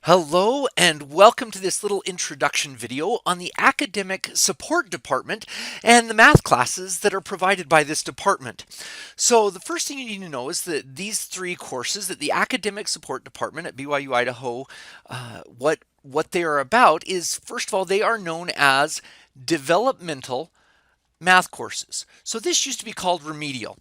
Hello and welcome to this little introduction video on the Academic Support Department and the math classes that are provided by this department. So the first thing you need to know is that these three courses that the Academic Support Department at BYU Idaho, what they are about is, first of all, they are known as developmental math courses. So this used to be called remedial.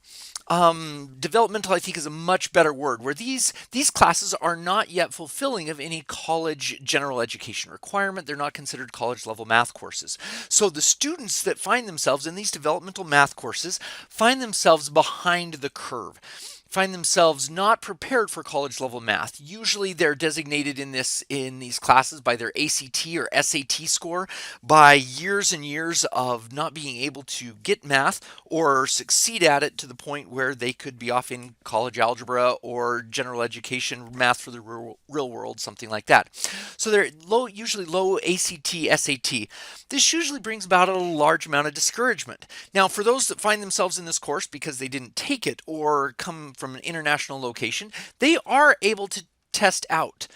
Developmental, I think, is a much better word, where these classes are not yet fulfilling of any college general education requirement. They're not considered college level math courses. So the students that find themselves in these developmental math courses find themselves behind the curve, find themselves not prepared for college level math. Usually they're designated in these classes by their ACT or SAT score, by years and years of not being able to get math or succeed at it to the point where they could be off in college algebra or general education math for the real world, something like that. So they're usually low ACT, SAT. This usually brings about a large amount of discouragement. Now, for those that find themselves in this course because they didn't take it or come from an international location, they are able to test out.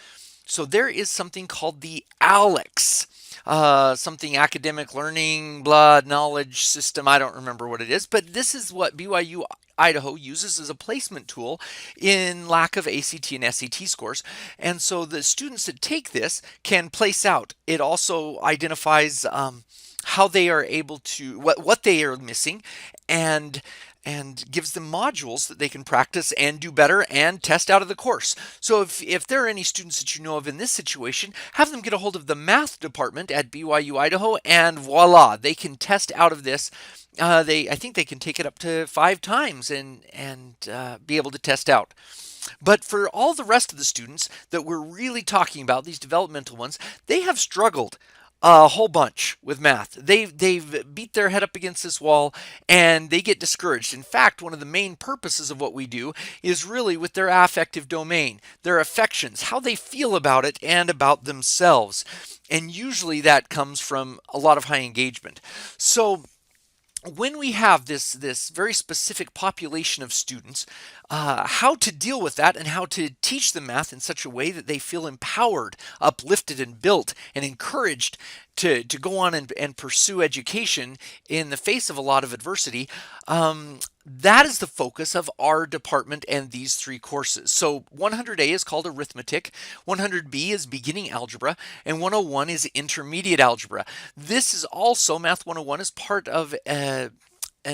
So there is something called the ALEX, something academic learning, blah, knowledge system. I don't remember what it is, but this is what BYU Idaho uses as a placement tool in lack of ACT and SAT scores. And so the students that take this can place out. It also identifies how they are able to, what they are missing, and gives them modules that they can practice and do better and test out of the course. So if there are any students that you know of in this situation, have them get a hold of the math department at BYU Idaho, and voila, they can test out of this. I think they can take it up to 5 times and be able to test out. But for all the rest of the students that we're really talking about, these developmental ones, they have struggled a whole bunch with math. They've beat their head up against this wall and they get discouraged. In fact, one of the main purposes of what we do is really with their affective domain, their affections, how they feel about it and about themselves. And usually that comes from a lot of high engagement. So when we have this very specific population of students, how to deal with that and how to teach them math in such a way that they feel empowered, uplifted, and built and encouraged to go on and pursue education in the face of a lot of adversity. That is the focus of our department and these three courses. So 100A is called arithmetic, 100B is beginning algebra, and 101 is intermediate algebra. This is also, Math 101 is part of an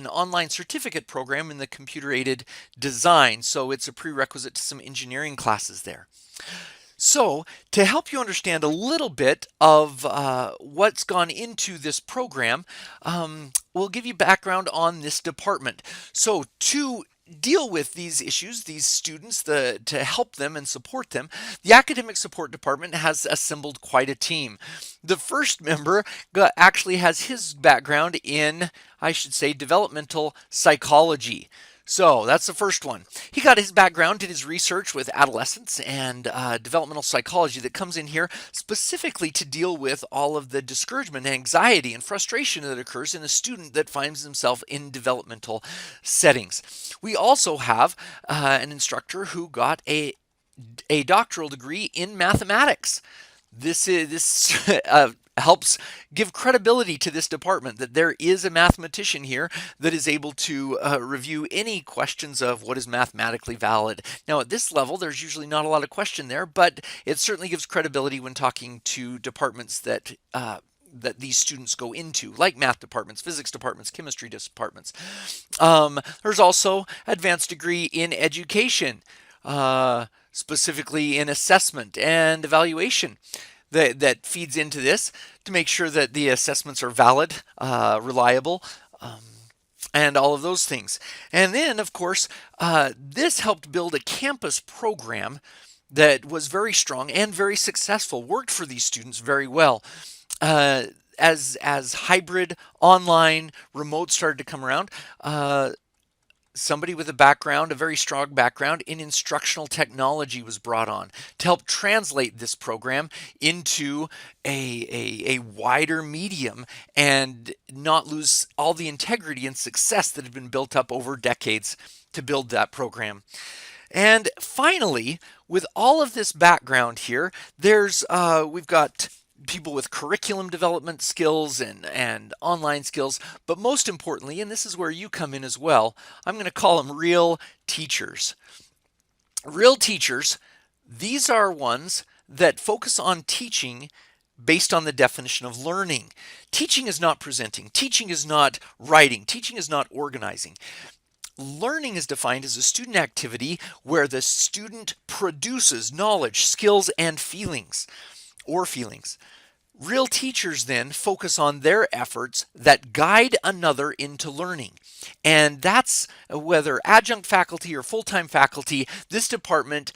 online certificate program in the computer-aided design, so it's a prerequisite to some engineering classes there. So, to help you understand a little bit of what's gone into this program, we'll give you background on this department. So, to deal with these issues, these students, to help them and support them, the Academic Support Department has assembled quite a team. The first member actually has his background in, I should say, developmental psychology. So that's the first one. He got his background, did his research with adolescents and developmental psychology that comes in here specifically to deal with all of the discouragement, anxiety, and frustration that occurs in a student that finds himself in developmental settings. We also have an instructor who got a doctoral degree in mathematics. This helps give credibility to this department that there is a mathematician here that is able to review any questions of what is mathematically valid. Now, at this level, there's usually not a lot of question there, but it certainly gives credibility when talking to departments that these students go into, like math departments, physics departments, chemistry departments. There's also advanced degree in education, specifically in assessment and evaluation. That feeds into this to make sure that the assessments are valid, reliable, and all of those things. And then, of course, this helped build a campus program that was very strong and very successful, worked for these students very well. As hybrid, online, remote started to come around, somebody with a background, a very strong background in instructional technology was brought on to help translate this program into a wider medium and not lose all the integrity and success that had been built up over decades to build that program. And finally, with all of this background here, we've got people with curriculum development skills and online skills, but most importantly, and this is where you come in as well, I'm going to call them real teachers. Real teachers, these are ones that focus on teaching based on the definition of learning. Teaching is not presenting, teaching is not writing, teaching is not organizing. Learning is defined as a student activity where the student produces knowledge, skills, and feelings. Real teachers then focus on their efforts that guide another into learning. And that's whether adjunct faculty or full-time faculty, this department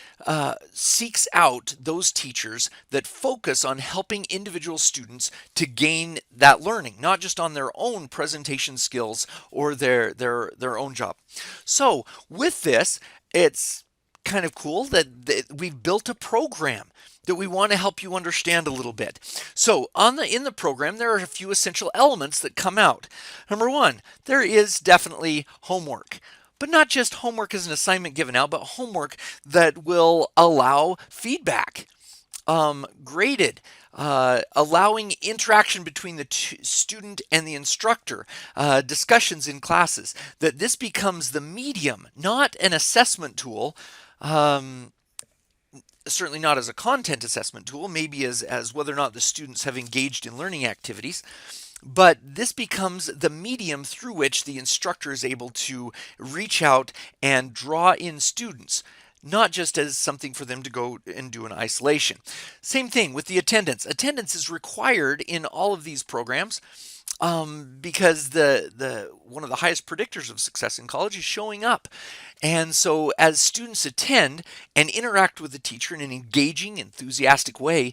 seeks out those teachers that focus on helping individual students to gain that learning, not just on their own presentation skills or their own job. So with this, it's kind of cool that we've built a program that we want to help you understand a little bit. So in the program, there are a few essential elements that come out. Number one, there is definitely homework. But not just homework as an assignment given out, but homework that will allow feedback, graded, allowing interaction between the student and the instructor, discussions in classes, that this becomes the medium, not an assessment tool. Certainly not as a content assessment tool, maybe as whether or not the students have engaged in learning activities, but this becomes the medium through which the instructor is able to reach out and draw in students, not just as something for them to go and do in isolation. Same thing with the attendance. Attendance is required in all of these programs because the one of the highest predictors of success in college is showing up. And so as students attend and interact with the teacher in an engaging, enthusiastic way,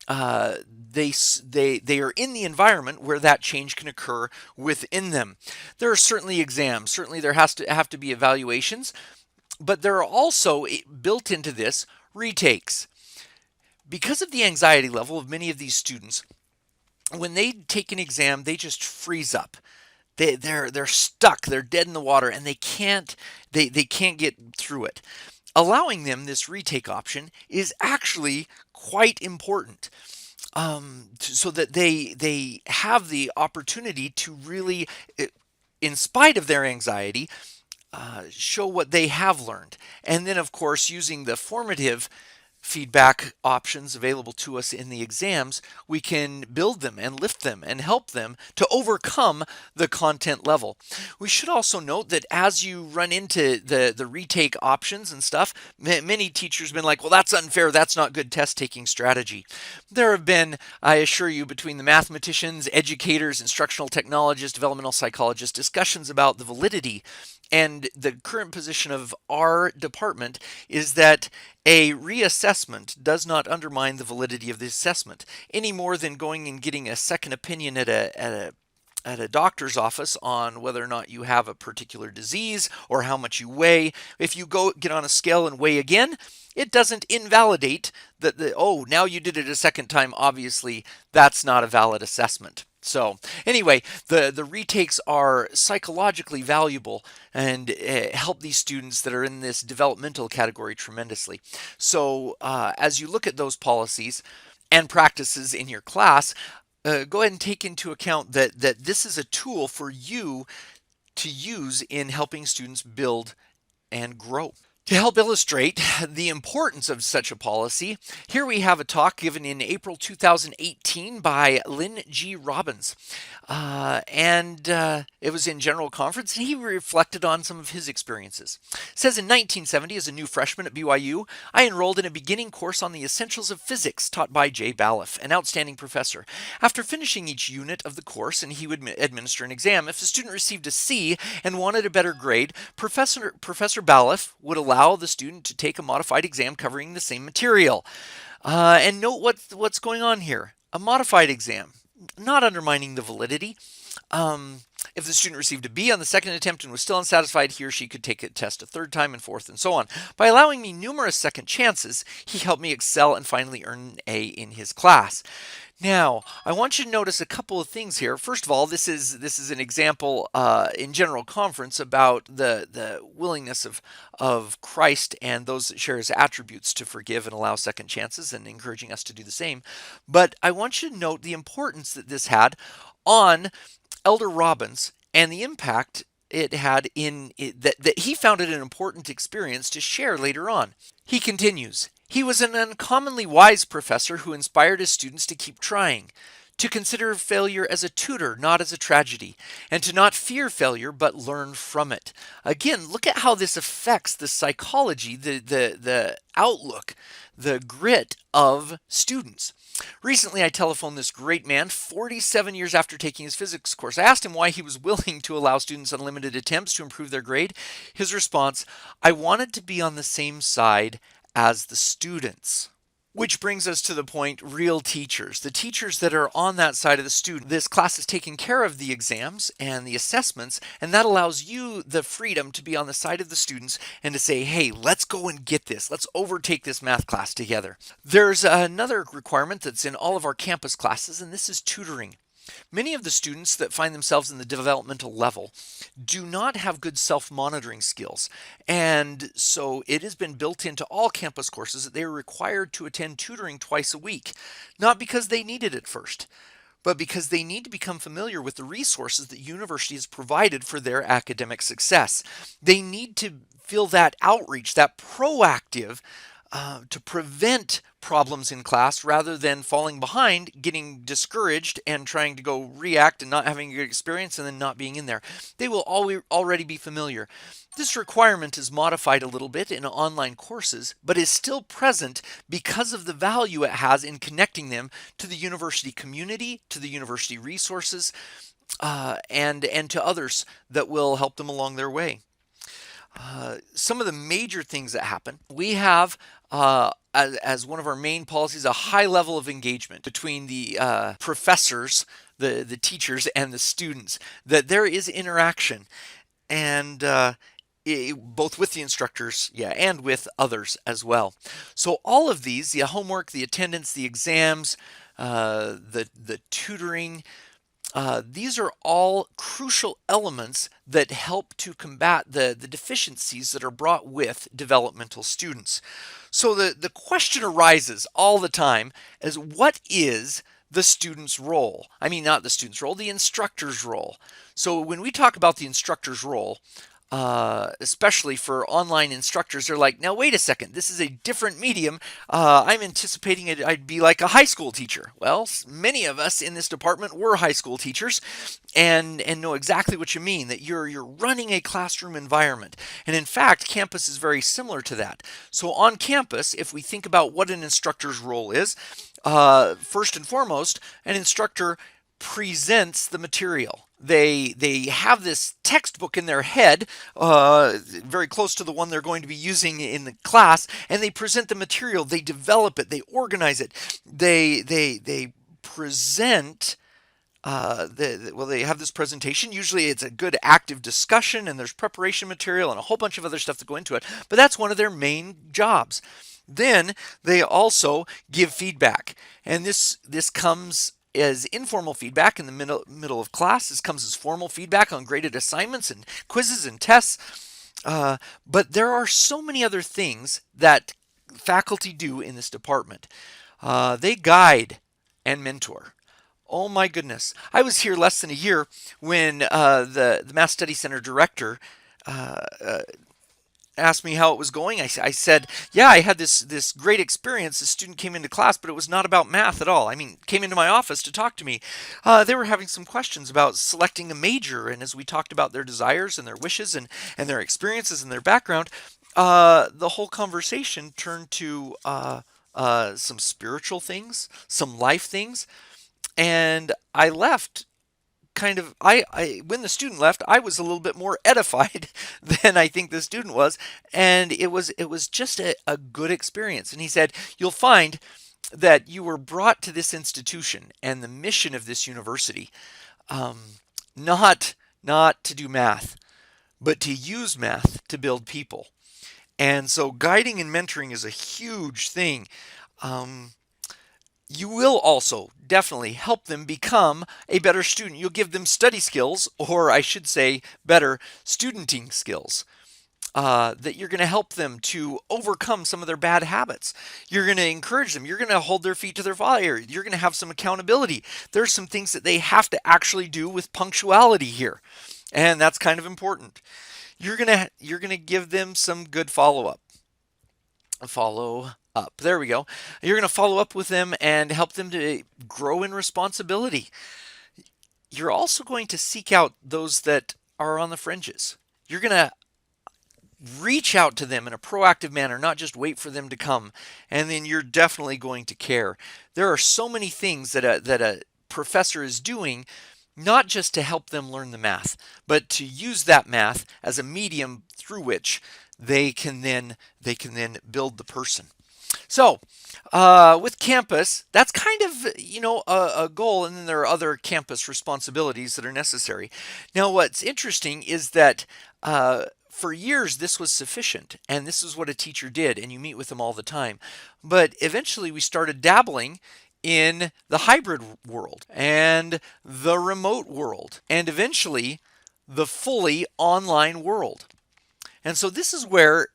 they are in the environment where that change can occur within them. There are certainly exams, certainly there has to have to be evaluations, but there are also built into this retakes. Because of the anxiety level of many of these students, when they take an exam, they just freeze up. They're stuck. They're dead in the water, and they can't get through it. Allowing them this retake option is actually quite important, so that they have the opportunity to really, in spite of their anxiety, show what they have learned. And then, of course, using the formative feedback options available to us in the exams, we can build them and lift them and help them to overcome the content level. We should also note that as you run into the retake options and stuff, many teachers have been like, well, that's unfair. That's not good test taking strategy. There have been, I assure you, between the mathematicians, educators, instructional technologists, developmental psychologists, discussions about the validity. And the current position of our department is that a reassessment does not undermine the validity of the assessment any more than going and getting a second opinion at a doctor's office on whether or not you have a particular disease or how much you weigh. If you go get on a scale and weigh again, it doesn't invalidate that oh, now you did it a second time. Obviously, that's not a valid assessment. So anyway, the retakes are psychologically valuable and help these students that are in this developmental category tremendously. So as you look at those policies and practices in your class, go ahead and take into account that this is a tool for you to use in helping students build and grow. To help illustrate the importance of such a policy, here we have a talk given in April 2018 by Lynn G. Robbins. It was in general conference, and he reflected on some of his experiences. It says, in 1970, as a new freshman at BYU, I enrolled in a beginning course on the essentials of physics taught by Jay Baliff, an outstanding professor. After finishing each unit of the course, and he would administer an exam, if the student received a C and wanted a better grade, Professor Baliff would allow the student to take a modified exam covering the same material. And note what's going on here. A modified exam, not undermining the validity. If the student received a B on the second attempt and was still unsatisfied, he or she could take a test a third time and fourth and so on. By allowing me numerous second chances, he helped me excel and finally earn an A in his class. Now, I want you to notice a couple of things here. First of all, this is an example in general conference about the willingness of Christ and those that share his attributes to forgive and allow second chances, and encouraging us to do the same. But I want you to note the importance that this had on Elder Robbins and the impact it had that he found it an important experience to share later on. He continues, he was an uncommonly wise professor who inspired his students to keep trying, to consider failure as a tutor, not as a tragedy, and to not fear failure but learn from it. Again, look at how this affects the psychology, the outlook, the grit of students. Recently, I telephoned this great man 47 years after taking his physics course. I asked him why he was willing to allow students unlimited attempts to improve their grade. His response, I wanted to be on the same side as the students. Which brings us to the point, real teachers, the teachers that are on that side of the student. This class is taking care of the exams and the assessments, and that allows you the freedom to be on the side of the students and to say, hey, let's go and get this. Let's overtake this math class together. There's another requirement that's in all of our campus classes, and this is tutoring. Many of the students that find themselves in the developmental level do not have good self-monitoring skills, and so it has been built into all campus courses that they are required to attend tutoring twice a week, not because they need it at first, but because they need to become familiar with the resources that university has provided for their academic success. They need to feel that outreach, that proactive to prevent problems in class rather than falling behind, getting discouraged and trying to go react and not having a good experience and then not being in there. They will already be familiar. This requirement is modified a little bit in online courses, but is still present because of the value it has in connecting them to the university community, to the university resources, and to others that will help them along their way. Some of the major things that happen, we have as one of our main policies a high level of engagement between the professors, the teachers, and the students, that there is interaction, and both with the instructors, and with others as well. So all of these, the homework, the attendance, the exams, the tutoring, these are all crucial elements that help to combat the deficiencies that are brought with developmental students. So the question arises all the time as what is the student's role? I mean, not the student's role, the instructor's role. So when we talk about the instructor's role, especially for online instructors, they're like, now wait a second, this is a different medium. I'm anticipating I'd be like a high school teacher. Well, many of us in this department were high school teachers and know exactly what you mean, that you're running a classroom environment. And in fact, campus is very similar to that. So on campus, if we think about what an instructor's role is, first and foremost, an instructor presents the material. They have this textbook in their head, very close to the one they're going to be using in the class, and they present the material. They develop it. They organize it. They present. They have this presentation. Usually, it's a good active discussion, and there's preparation material and a whole bunch of other stuff to go into it. But that's one of their main jobs. Then they also give feedback, and this comes as informal feedback in the middle of class. This comes as formal feedback on graded assignments and quizzes and tests. But there are so many other things that faculty do in this department. They guide and mentor. Oh my goodness. I was here less than a year when the Math Study Center director asked me how it was going. I said, yeah, I had this great experience. The student came into class, but it was not about math at all. I mean, came into my office to talk to me. They were having some questions about selecting a major, and as we talked about their desires and their wishes and their experiences and their background, the whole conversation turned to some spiritual things, some life things, and I left when the student left, I was a little bit more edified than I think the student was, and it was just a good experience. And he said, you'll find that you were brought to this institution and the mission of this university, not not to do math, but to use math to build people. And so guiding and mentoring is a huge thing. Um, you will also definitely help them become a better student. You'll give them study skills, or I should say, better studenting skills. That you're going to help them to overcome some of their bad habits. You're going to encourage them. You're going to hold their feet to their fire. You're going to have some accountability. There's some things that they have to actually do with punctuality here, and that's kind of important. You're gonna give them some good follow up. There we go. You're going to follow up with them and help them to grow in responsibility. You're also going to seek out those that are on the fringes. You're going to reach out to them in a proactive manner, not just wait for them to come. And then you're definitely going to care. There are so many things that a professor is doing, not just to help them learn the math, but to use that math as a medium through which they can then build the person. So, with campus, that's kind of a goal, and then there are other campus responsibilities that are necessary. Now, what's interesting is that for years this was sufficient, and this is what a teacher did, and you meet with them all the time. But eventually, we started dabbling in the hybrid world and the remote world, and eventually the fully online world. And so this is where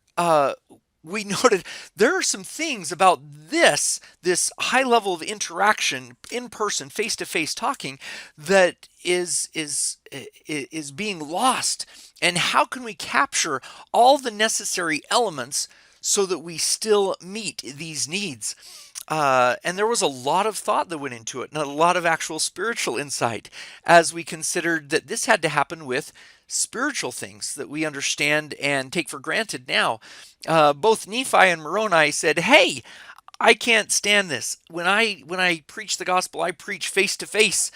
we noted there are some things about this high level of interaction in person, face to face talking, that is being lost. And how can we capture all the necessary elements so that we still meet these needs? And there was a lot of thought that went into it, and a lot of actual spiritual insight as we considered that this had to happen with spiritual things that we understand and take for granted now. Both Nephi and Moroni said, "Hey, I can't stand this. When I preach the gospel, I preach face to face.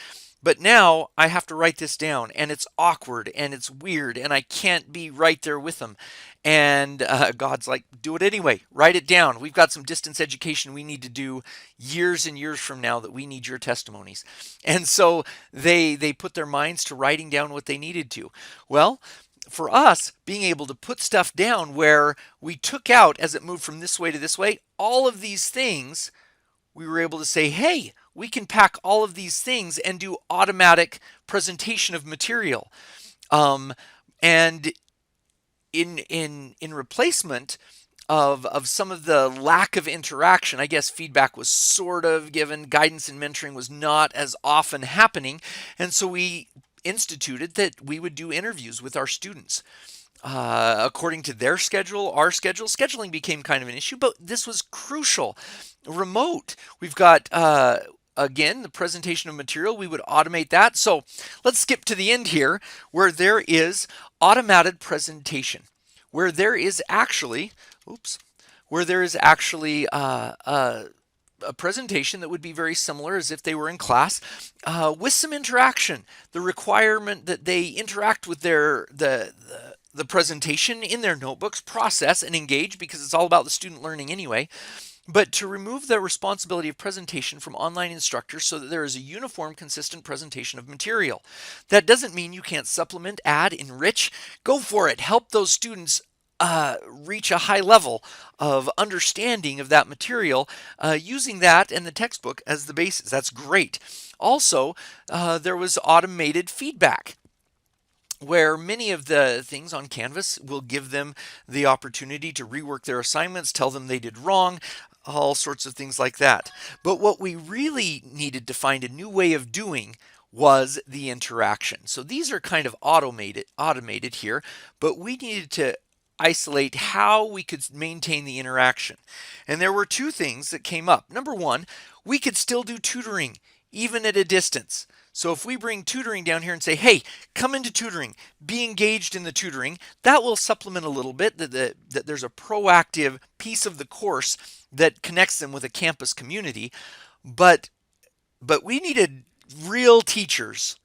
But now I have to write this down, and it's awkward, and it's weird, and I can't be right there with them." And God's like, "Do it anyway. Write it down. We've got some distance education we need to do years and years from now that we need your testimonies." And so they put their minds to writing down what they needed to. Well, for us, being able to put stuff down where we took out, as it moved from this way to this way, all of these things, we were able to say, hey, we can pack all of these things and do automatic presentation of material. And in replacement of some of the lack of interaction, I guess feedback was sort of given, guidance and mentoring was not as often happening, and so we instituted that we would do interviews with our students. According to their schedule, our schedule, scheduling became kind of an issue, but this was crucial. Remote, we've got again the presentation of material, we would automate that. So let's skip to the end here where there is automated presentation, where there is actually a presentation that would be very similar as if they were in class, with some interaction. The requirement that they interact with the presentation in their notebooks, process and engage, because it's all about the student learning anyway. But to remove the responsibility of presentation from online instructors so that there is a uniform, consistent presentation of material. That doesn't mean you can't supplement, add, enrich. Go for it. Help those students reach a high level of understanding of that material, using that and the textbook as the basis. That's great. Also, there was automated feedback, where many of the things on Canvas will give them the opportunity to rework their assignments, tell them they did wrong, all sorts of things like that. But what we really needed to find a new way of doing was the interaction. So these are kind of automated here, but we needed to isolate how we could maintain the interaction. And there were two things that came up. Number one, we could still do tutoring even at a distance. So if we bring tutoring down here and say, hey, come into tutoring, be engaged in the tutoring, that will supplement a little bit that there's a proactive piece of the course that connects them with a campus community. But we needed real teachers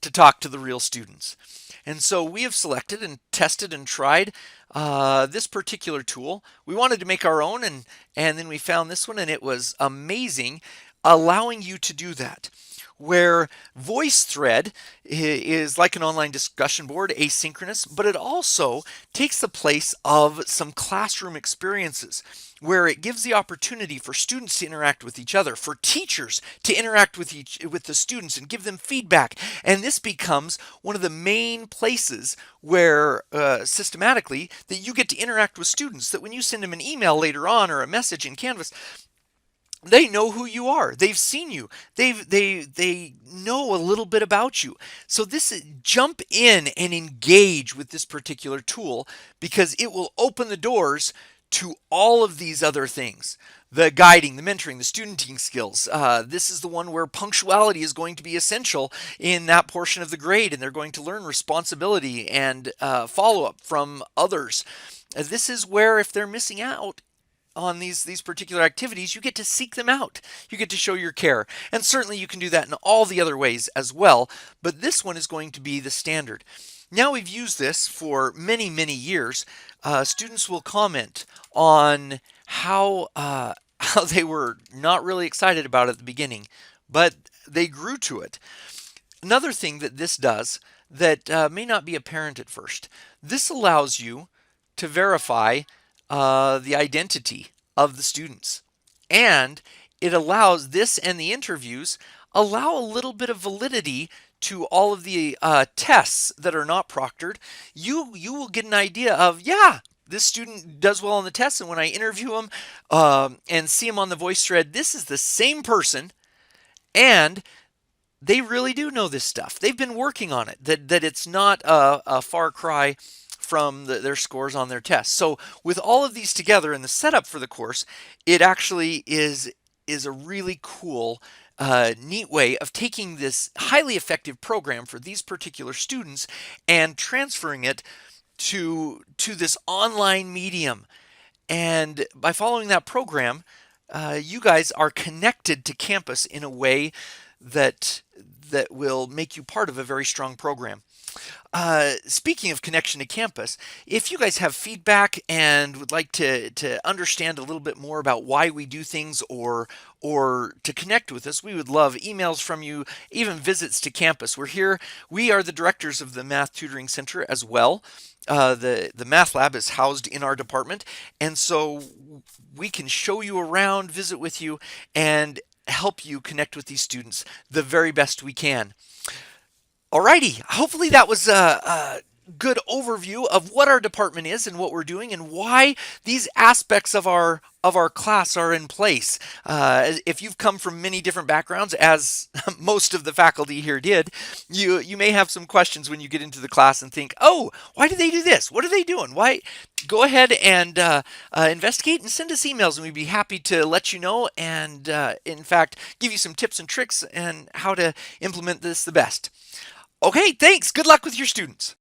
to talk to the real students. And so we have selected and tested and tried this particular tool. We wanted to make our own, and then we found this one, and it was amazing, allowing you to do that. where Voicethread is like an online discussion board, asynchronous, but it also takes the place of some classroom experiences where it gives the opportunity for students to interact with each other, for teachers to interact with the students and give them feedback. And this becomes one of the main places where systematically that you get to interact with students, that when you send them an email later on or a message in Canvas, they know who you are. They've seen you. They know a little bit about you. So this jump in and engage with this particular tool, because it will open the doors to all of these other things. The guiding, the mentoring, the studenting skills. This is the one where punctuality is going to be essential in that portion of the grade, and they're going to learn responsibility and follow-up from others. This is where, if they're missing out on these particular activities, you get to seek them out. You get to show your care. And certainly you can do that in all the other ways as well, but this one is going to be the standard. Now we've used this for many, many years. Students will comment on how how they were not really excited about it at the beginning, but they grew to it. Another thing that this does that may not be apparent at first, this allows you to verify the identity of the students. And it allows this, and the interviews allow a little bit of validity to all of the tests that are not proctored. You will get an idea of, yeah, this student does well on the test, and when I interview them and see them on the Voicethread, this is the same person, and they really do know this stuff. They've been working on it, that it's not a far cry from their scores on their tests. So with all of these together in the setup for the course, it actually is a really cool, neat way of taking this highly effective program for these particular students and transferring it to this online medium. And by following that program, you guys are connected to campus in a way that will make you part of a very strong program. Speaking of connection to campus, if you guys have feedback and would like to understand a little bit more about why we do things, or to connect with us, we would love emails from you, even visits to campus. We're here. We are the directors of the Math Tutoring Center as well. The Math Lab is housed in our department, and so we can show you around, visit with you, and help you connect with these students the very best we can. Alrighty, hopefully that was a good overview of what our department is and what we're doing and why these aspects of our class are in place. If you've come from many different backgrounds, as most of the faculty here did, you may have some questions when you get into the class and think, oh, why do they do this? What are they doing? Why? Go ahead and investigate and send us emails, and we'd be happy to let you know, and in fact give you some tips and tricks and how to implement this the best. Okay, thanks. Good luck with your students.